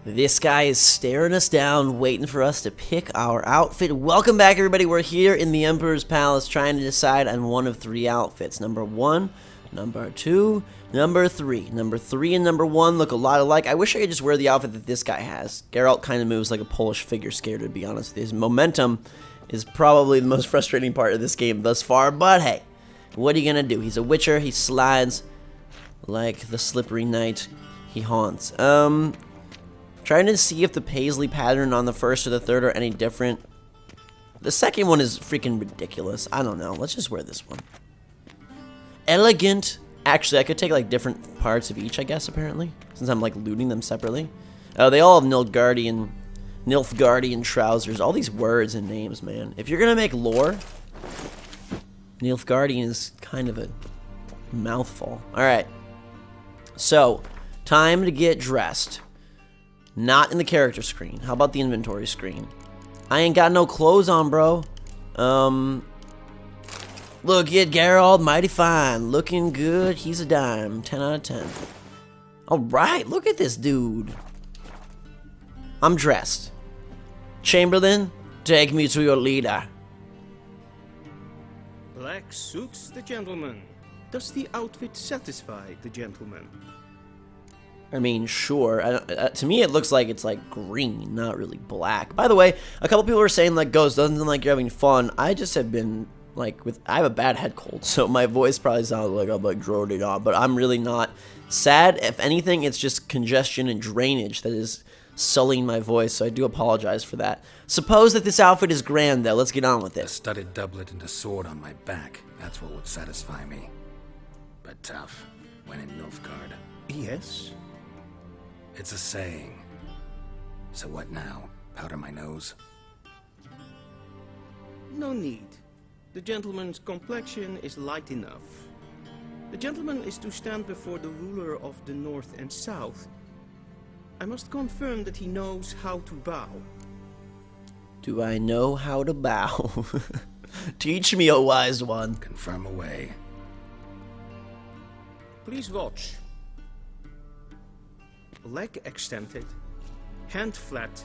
This guy is staring us down, waiting for us to pick our outfit. Welcome back, everybody. We're here in the Emperor's Palace trying to decide on one of three outfits. Number 1, number 2, number 3. Number 3 and number 1 look a lot alike. I wish I could just wear the outfit that this guy has. Geralt kind of moves like a Polish figure skater, to be honest. His momentum is probably the most frustrating part of this game thus far, but hey, what are you gonna do? He's a witcher. He slides like the slippery knight he haunts. Trying to see if the paisley pattern on the first or the third are any different. The second one is freaking ridiculous. I don't know. Let's just wear this one. Elegant. Actually, I could take like different parts of each, I guess, apparently, since I'm like looting them separately. Oh, they all have Nilfgaardian trousers. All these words and names, man. If you're gonna make lore, Nilfgaardian is kind of a mouthful. All right. So, time to get dressed. Not in the character screen. How about the inventory screen? I ain't got no clothes on, bro. Look at Geralt, mighty fine. Looking good. He's a dime. 10 out of 10. Alright, look at this dude. I'm dressed. Chamberlain, take me to your leader. Black suits the gentleman. Does the outfit satisfy the gentleman? I mean, sure. To me, it looks like it's like green, not really black. By the way, a couple people were saying like, Ghost doesn't sound like you're having fun. I just have been like I have a bad head cold, so my voice probably sounds like I'm like droning on, but I'm really not sad. If anything, it's just congestion and drainage that is sullying my voice, so I do apologize for that. Suppose that this outfit is grand, though. Let's get on with it. A studded doublet and a sword on my back. That's what would satisfy me. But tough when in Nilfgaard. Yes. It's a saying. So what now? Powder my nose? No need. The gentleman's complexion is light enough. The gentleman is to stand before the ruler of the north and south. I must confirm that he knows how to bow. Do I know how to bow? Teach me, O wise one. Confirm away. Please watch. Leg extended, hand flat,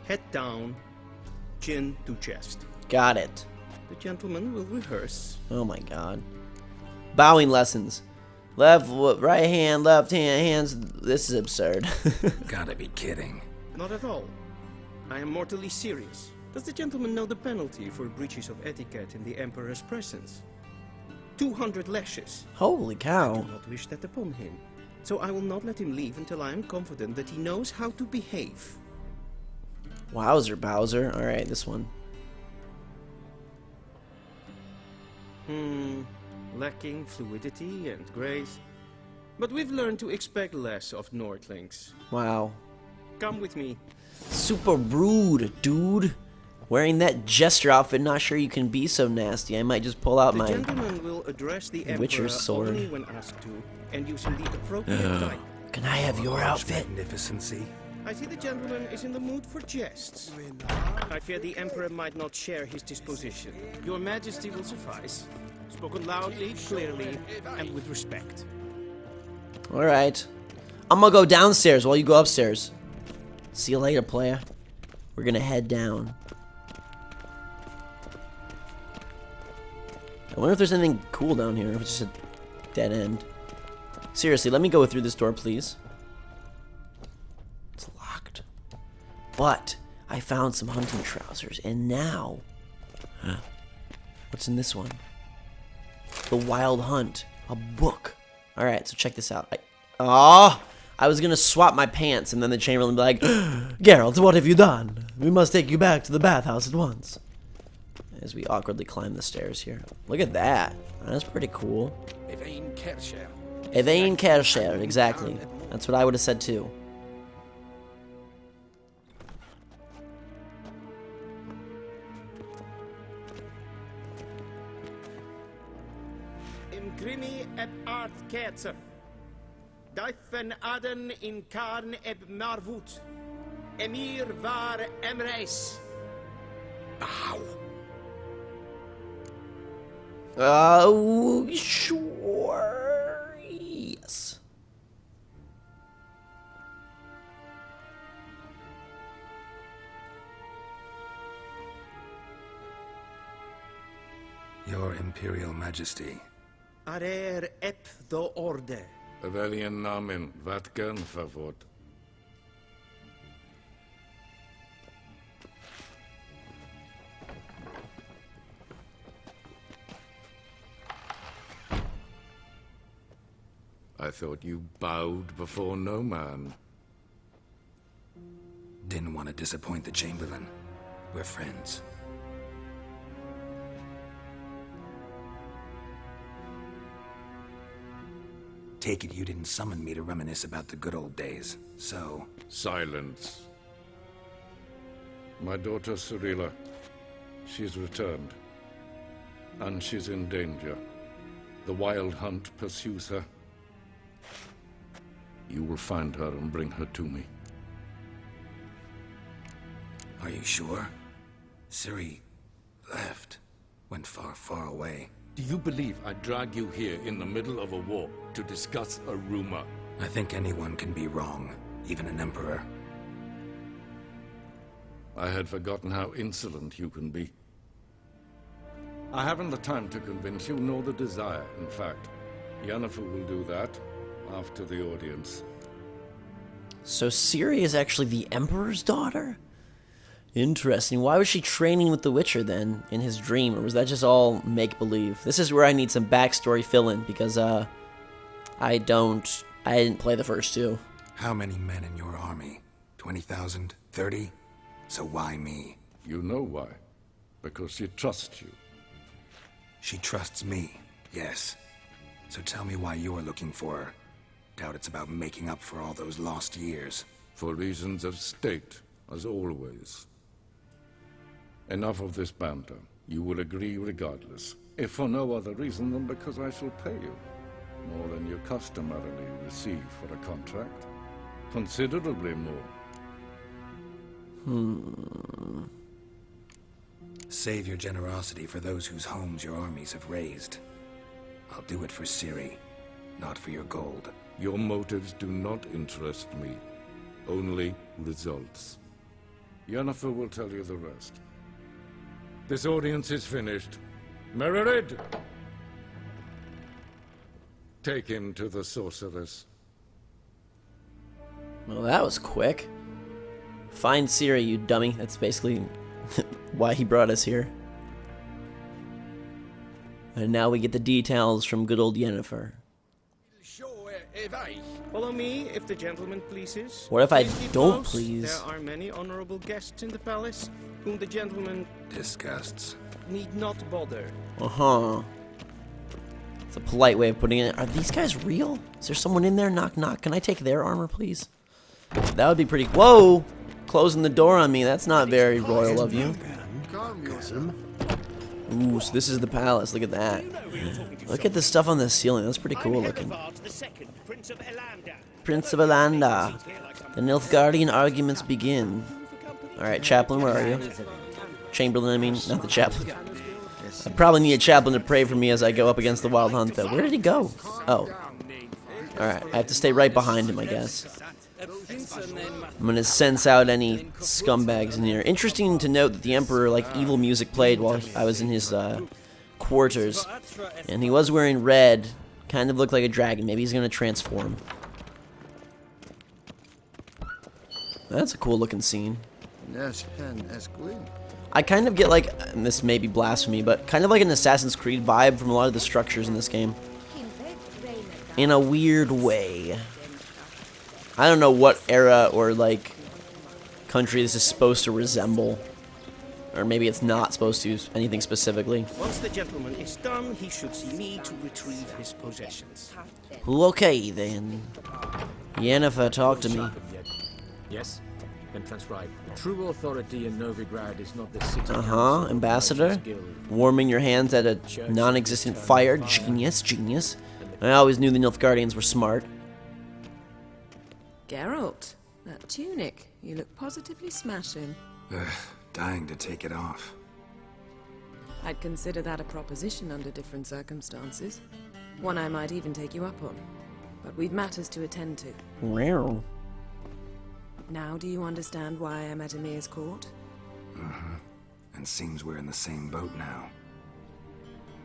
head down, chin to chest. Got it. The gentleman will rehearse. Oh my god. Bowing lessons. Left, right hand, left hand, hands. This is absurd. Gotta be kidding. Not at all. I am mortally serious. Does the gentleman know the penalty for breaches of etiquette in the Emperor's presence? 200 lashes. Holy cow. I do not wish that upon him. So I will not let him leave until I am confident that he knows how to behave. Wowzer, Bowser. Alright, this one. Lacking fluidity and grace. But we've learned to expect less of Nordlings. Wow. Come with me. Super rude, dude. Wearing that gesture outfit, not sure you can be so nasty. I might just pull out The my gentleman will address the Emperor Witcher's sword. only when asked to, and using the appropriate type. Can I have your outfit? Magnificency. I see the gentleman is in the mood for jests. I fear the Emperor might not share his disposition. Your Majesty will suffice. Spoken loudly, clearly, and with respect. Alright. I'm gonna go downstairs while you go upstairs. See you later, player. We're gonna head down. I wonder if there's anything cool down here, if it's just a dead end. Seriously, let me go through this door, please. It's locked. But I found some hunting trousers, and now... What's in this one? The Wild Hunt. A book. Alright, so check this out. I was gonna swap my pants, and then the Chamberlain would be like, Geralt, what have you done? We must take you back to the bathhouse at once. As we awkwardly climb the stairs here. Look at that. That's pretty cool. Evain Kershare, exactly. That's what I would have said too. Imgrimi eb art ketzer. Duifen aden in karn eb marvoet. Emir var emreis. Bow. Oh, sure. Yes. Your Imperial Majesty. Arer ep the orde. Velen namen, wat gern favort. I thought you bowed before no man. Didn't want to disappoint the Chamberlain. We're friends. Take it you didn't summon me to reminisce about the good old days, so... Silence. My daughter Ciri, she's returned. And she's in danger. The Wild Hunt pursues her. You will find her and bring her to me. Are you sure? Ciri left. Went far, far away. Do you believe I drag you here in the middle of a war to discuss a rumor? I think anyone can be wrong, even an emperor. I had forgotten how insolent you can be. I haven't the time to convince you, nor the desire, in fact. Yennefer will do that after the audience. So Ciri is actually the Emperor's daughter? Interesting. Why was she training with the Witcher then, in his dream? Or was that just all make-believe? This is where I need some backstory fill-in, because, I didn't play the first two. How many men in your army? 20,000? 30? So why me? You know why. Because she trusts you. She trusts me, yes. So tell me why you're looking for her. Doubt it's about making up for all those lost years. For reasons of state, as always. Enough of this banter. You will agree regardless. If for no other reason than because I shall pay you. More than you customarily receive for a contract. Considerably more. Save your generosity for those whose homes your armies have razed. I'll do it for Ciri, not for your gold. Your motives do not interest me. Only results. Yennefer will tell you the rest. This audience is finished. Mererid! Take him to the sorceress. Well, that was quick. Find Ciri, you dummy. That's basically why he brought us here. And now we get the details from good old Yennefer. Follow me, if the gentleman pleases. What if I Please keep don't close. please? There are many honorable guests in the palace, whom the gentleman Disgusts. need not bother. Uh-huh. It's a polite way of putting it. Are these guys real? Is there someone in there? Knock, knock. Can I take their armor, please? That would be pretty... Whoa! Closing the door on me. That's not very royal of you. Ooh, so this is the palace. Look at that. Look at the stuff on the ceiling. That's pretty cool looking. Prince of Elanda. The Nilfgaardian arguments begin. Alright, Chaplain, where are you? Chamberlain, I mean, not the Chaplain. I probably need a Chaplain to pray for me as I go up against the Wild Hunt, though. Where did he go? Oh. Alright, I have to stay right behind him, I guess. I'm gonna sense out any scumbags in here. Interesting to note that the Emperor, like, evil music played while I was in his, quarters. And he was wearing red. Kind of looked like a dragon. Maybe he's gonna transform. That's a cool looking scene. I kind of get like, and this may be blasphemy, but kind of like an Assassin's Creed vibe from a lot of the structures in this game. In a weird way. I don't know what era or like country this is supposed to resemble. Or maybe it's not supposed to anything specifically. Once the gentleman is done, he should see me to retrieve his possessions. Okay then. Yennefer, talk to me. Yes, then transcribe. The true authority in Novigrad is not the city Ambassador. Warming your hands at a non-existent fire. Genius, genius. I always knew the Nilfgaardians were smart. Geralt, that tunic, you look positively smashing. Dying to take it off. I'd consider that a proposition under different circumstances. One I might even take you up on. But we've matters to attend to. Wow. Now do you understand why I'm at Emir's court? And seems we're in the same boat now.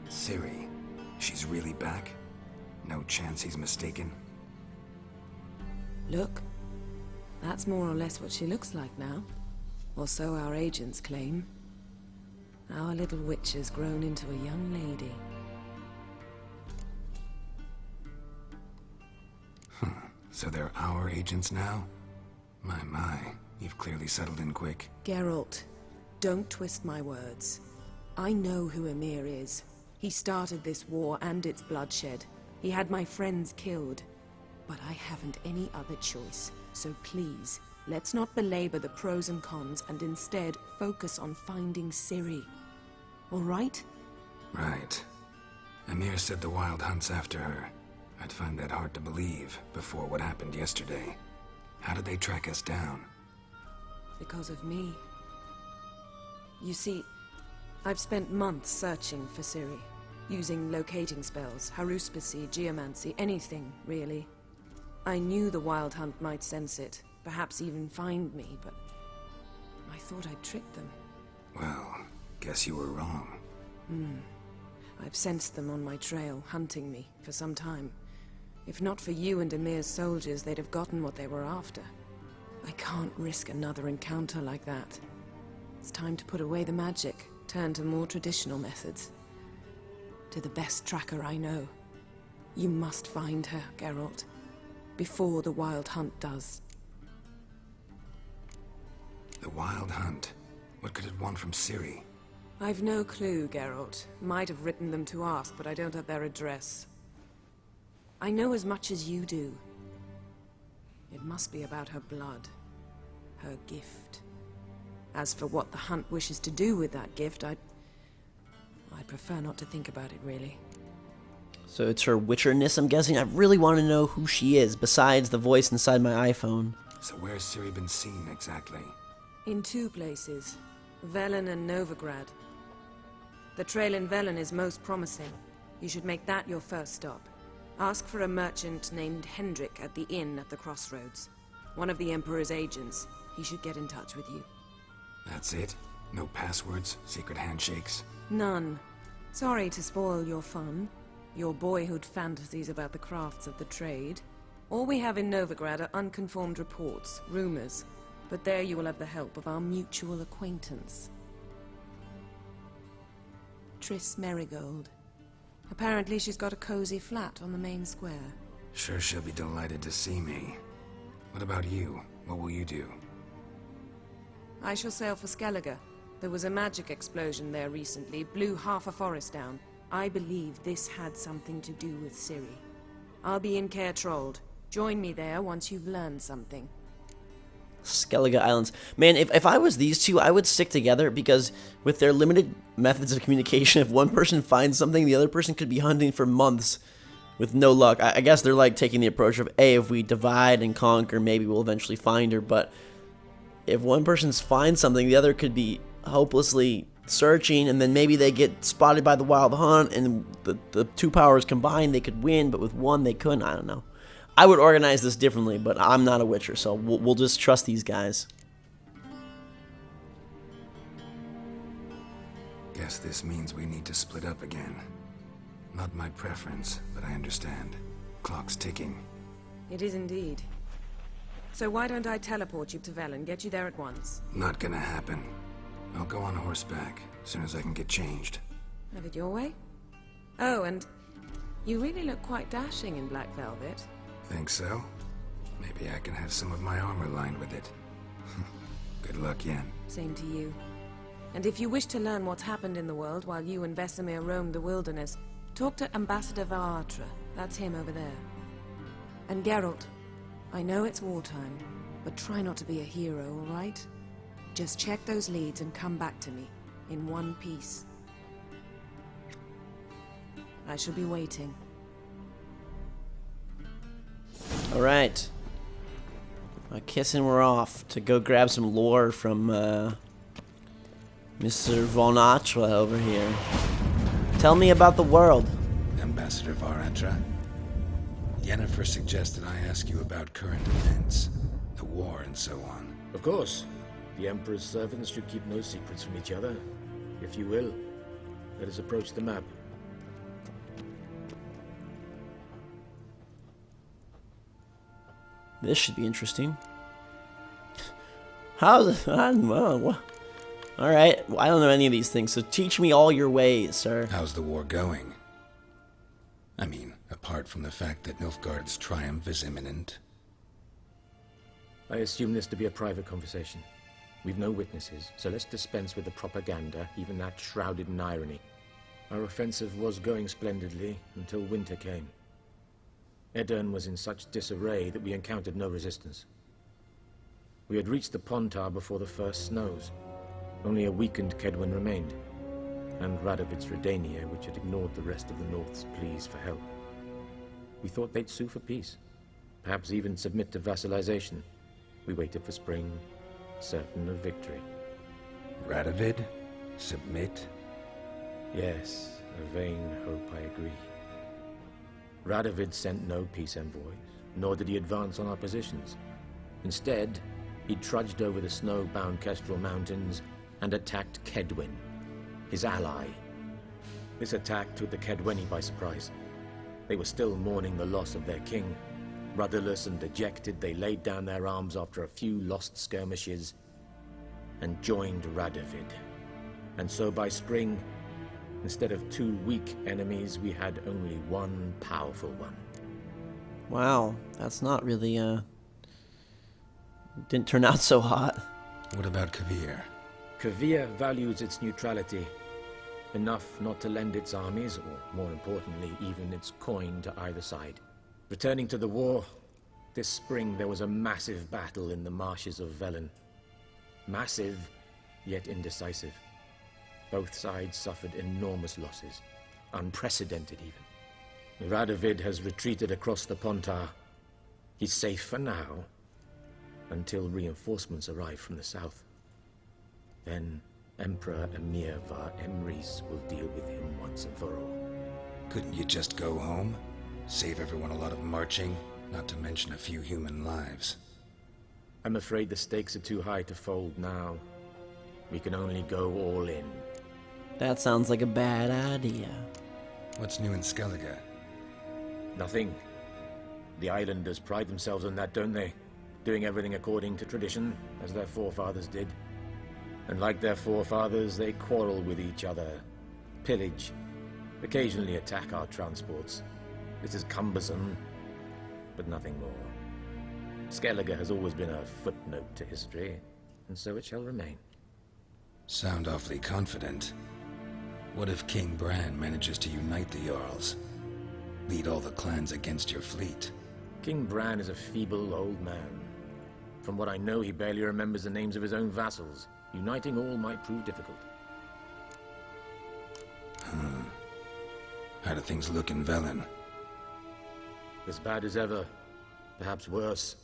Ciri, she's really back? No chance he's mistaken? Look, that's more or less what she looks like now. Or so our agents claim. Our little witch has grown into a young lady. So they're our agents now? My, you've clearly settled in quick. Geralt, don't twist my words. I know who Emir is. He started this war and its bloodshed. He had my friends killed. But I haven't any other choice. So please, let's not belabor the pros and cons and instead focus on finding Ciri. All right? Right. Emir said the Wild Hunt's after her. I'd find that hard to believe before what happened yesterday. How did they track us down? Because of me. You see, I've spent months searching for Ciri, using locating spells, haruspicy, geomancy, anything, really. I knew the Wild Hunt might sense it, perhaps even find me, but I thought I'd tricked them. Well, guess you were wrong. I've sensed them on my trail, hunting me, for some time. If not for you and Emir's soldiers, they'd have gotten what they were after. I can't risk another encounter like that. It's time to put away the magic, turn to more traditional methods. To the best tracker I know. You must find her, Geralt. Before the Wild Hunt does. The Wild Hunt? What could it want from Ciri? I've no clue, Geralt. Might have written them to ask, but I don't have their address. I know as much as you do. It must be about her blood. Her gift. As for what the Hunt wishes to do with that gift, I'd prefer not to think about it, really. So it's her witcherness, I'm guessing. I really want to know who she is, besides the voice inside my iPhone. So where's Ciri been seen, exactly? In 2 places. Velen and Novigrad. The trail in Velen is most promising. You should make that your first stop. Ask for a merchant named Hendrik at the inn at the crossroads. One of the Emperor's agents. He should get in touch with you. That's it? No passwords? Secret handshakes? None. Sorry to spoil your fun. Your boyhood fantasies about the crafts of the trade. All we have in Novigrad are unconfirmed reports, rumors. But there you will have the help of our mutual acquaintance. Triss Merigold. Apparently she's got a cozy flat on the main square. Sure she'll be delighted to see me. What about you? What will you do? I shall sail for Skellige. There was a magic explosion there recently, blew half a forest down. I believe this had something to do with Ciri. I'll be in Caer Trold. Join me there once you've learned something. Skellige Islands. Man, if I was these two, I would stick together, because with their limited methods of communication, if one person finds something, the other person could be hunting for months with no luck. I guess they're like taking the approach of, hey, if we divide and conquer, maybe we'll eventually find her. But if one person finds something, the other could be hopelessly searching, and then maybe they get spotted by the Wild Hunt, and the 2 powers combined, they could win, but with one, they couldn't. I don't know. I would organize this differently, but I'm not a witcher, so we'll just trust these guys. Guess this means we need to split up again. Not my preference, but I understand. Clock's ticking. It is indeed. So why don't I teleport you to Velen, get you there at once? Not gonna happen. I'll go on horseback, as soon as I can get changed. Have it your way? Oh, and you really look quite dashing in black velvet. Think so? Maybe I can have some of my armor lined with it. Good luck, Yen. Same to you. And if you wish to learn what's happened in the world while you and Vesemir roamed the wilderness, talk to Ambassador Varatra. That's him over there. And Geralt, I know it's wartime, but try not to be a hero, all right? Just check those leads and come back to me, in one piece. I shall be waiting. Alright. Kissing, we're off to go grab some lore from Mr. Von Atra over here. Tell me about the world. Ambassador Varatra. Yennefer suggested I ask you about current events, the war and so on. Of course. The Emperor's servants should keep no secrets from each other. If you will, let us approach the map. This should be interesting. How's it? Alright, well, I don't know any of these things, so teach me all your ways, sir. How's the war going? I mean, apart from the fact that Nilfgaard's triumph is imminent. I assume this to be a private conversation. We've no witnesses, so let's dispense with the propaganda, even that shrouded in irony. Our offensive was going splendidly until winter came. Edirn was in such disarray that we encountered no resistance. We had reached the Pontar before the first snows. Only a weakened Kedwen remained, and Radovid's Redania, which had ignored the rest of the North's pleas for help. We thought they'd sue for peace, perhaps even submit to vassalization. We waited for spring, certain of victory. Radovid? Submit? Yes, a vain hope, I agree. Radovid sent no peace envoys, nor did he advance on our positions. Instead, he trudged over the snow-bound Kestrel Mountains and attacked Kedwen, his ally. This attack took the Kedweni by surprise. They were still mourning the loss of their king. Rudderless and dejected, they laid down their arms after a few lost skirmishes and joined Radovid. And so by spring, instead of 2 weak enemies, we had only one powerful one. Wow, that's not really, didn't turn out so hot. What about Kavir? Kavir values its neutrality, enough not to lend its armies, or more importantly, even its coin to either side. Returning to the war, this spring there was a massive battle in the marshes of Velen. Massive, yet indecisive. Both sides suffered enormous losses, unprecedented even. Radovid has retreated across the Pontar. He's safe for now, until reinforcements arrive from the south. Then Emperor Emir var Emrys will deal with him once and for all. Couldn't you just go home? Save everyone a lot of marching, not to mention a few human lives. I'm afraid the stakes are too high to fold now. We can only go all in. That sounds like a bad idea. What's new in Skellige? Nothing. The islanders pride themselves on that, don't they? Doing everything according to tradition, as their forefathers did. And like their forefathers, they quarrel with each other, pillage, occasionally attack our transports. This is cumbersome, but nothing more. Skellige has always been a footnote to history, and so it shall remain. Sound awfully confident. What if King Bran manages to unite the Jarls? Lead all the clans against your fleet? King Bran is a feeble old man. From what I know, he barely remembers the names of his own vassals. Uniting all might prove difficult. How do things look in Velen? As bad as ever, perhaps worse.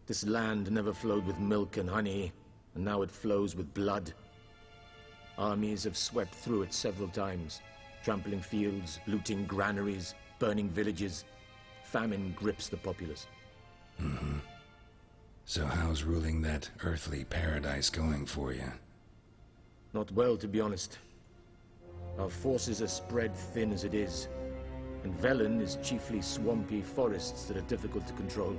This land never flowed with milk and honey, and now it flows with blood. Armies have swept through it several times, trampling fields, looting granaries, burning villages. Famine grips the populace. So how's ruling that earthly paradise going for you? Not well, to be honest. Our forces are spread thin as it is, and Velen is chiefly swampy forests that are difficult to control.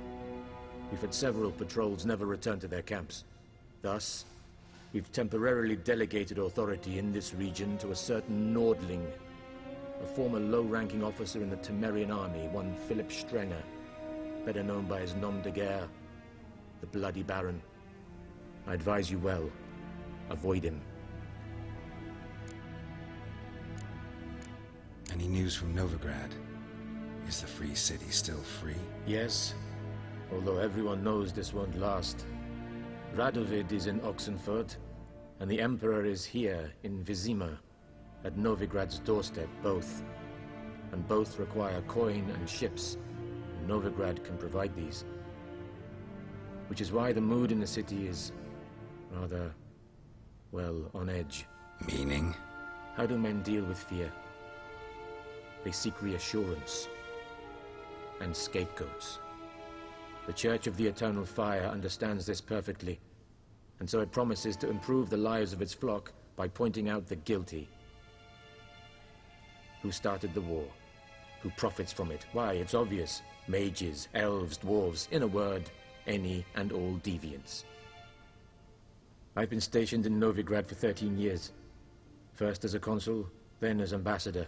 We've had several patrols never return to their camps. Thus, we've temporarily delegated authority in this region to a certain Nordling, a former low-ranking officer in the Temerian army, one Philip Strenger, better known by his nom de guerre, the Bloody Baron. I advise you well. Avoid him. Any news from Novigrad? Is the free city still free? Yes, although everyone knows this won't last. Radovid is in Oxenfurt, and the Emperor is here in Vizima, at Novigrad's doorstep, both. And both require coin and ships. Novigrad can provide these. Which is why the mood in the city is rather, well, on edge. Meaning? How do men deal with fear? They seek reassurance and scapegoats. The Church of the Eternal Fire understands this perfectly, and so it promises to improve the lives of its flock by pointing out the guilty. Who started the war? Who profits from it? Why, it's obvious. mages, elves, dwarves, in a word, any and all deviants. I've been stationed in Novigrad for 13 years. First as a consul, then as ambassador.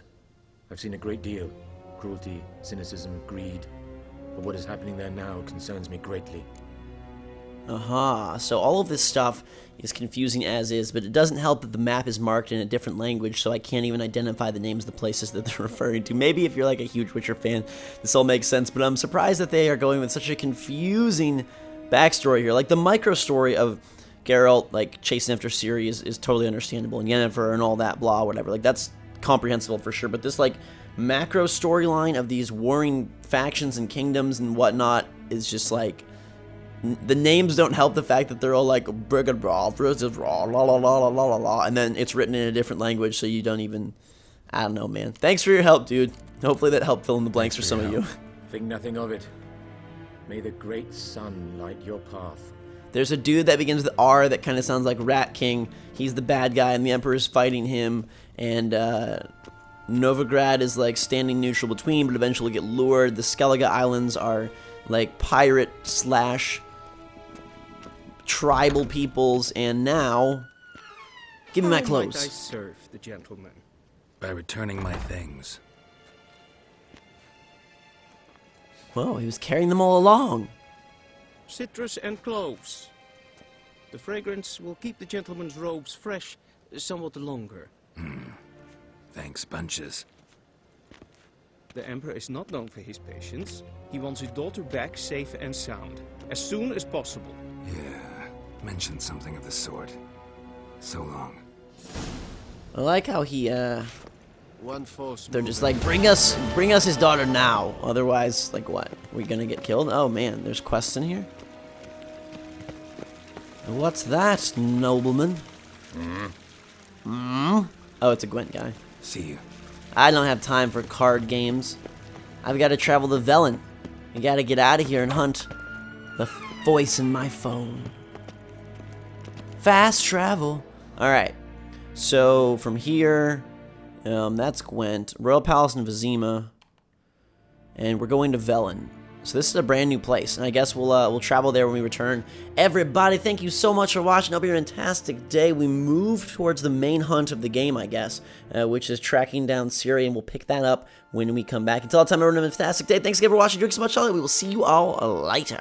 I've seen a great deal. Cruelty, cynicism, greed. But what is happening there now concerns me greatly. Aha, so all of this stuff is confusing as is, but it doesn't help that the map is marked in a different language, so I can't even identify the names of the places that they're referring to. Maybe if you're like a huge Witcher fan, this all makes sense, but I'm surprised that they are going with such a confusing backstory here. Like, the micro story of Geralt, like, chasing after Ciri is totally understandable, and Yennefer and all that, blah, whatever. Like, that's comprehensible for sure, but this, like, macro storyline of these warring factions and kingdoms and whatnot is just, like, the names don't help the fact that they're all like la la la la la la, and then it's written in a different language, so you don't even. I don't know, man. Thanks for your help, dude. Hopefully that helped fill in the blanks for some of you. Think nothing of it. May the great sun light your path. There's a dude that begins with R that kind of sounds like Rat King. He's the bad guy, and the Emperor's fighting him, and Novigrad is like standing neutral between, but eventually get lured. The Skellige Islands are like pirate / tribal peoples, and now give me my clothes. How might I serve the gentleman? By returning my things. Whoa, he was carrying them all along. Citrus and cloves. The fragrance will keep the gentleman's robes fresh somewhat longer. Thanks, bunches. The Emperor is not known for his patience. He wants his daughter back safe and sound, as soon as possible. Yeah, mentioned something of the sort. So long. I like how he, One false they're move just like, bring us his daughter now. Otherwise, like, what? We gonna get killed? Oh man, there's quests in here. What's that, nobleman? Oh, it's a Gwent guy. See you. I don't have time for card games. I've got to travel to Velen. I gotta get out of here and hunt the voice in my phone. Fast travel. Alright. So, from here, that's Gwent. Royal Palace in Vizima. And we're going to Velen. So this is a brand new place, and I guess we'll travel there when we return. Everybody, thank you so much for watching. Hope you have a fantastic day. We move towards the main hunt of the game, I guess, which is tracking down Ciri, and we'll pick that up when we come back. Until that time, everyone have a fantastic day. Thanks again for watching. Drink so much, we will see you all later.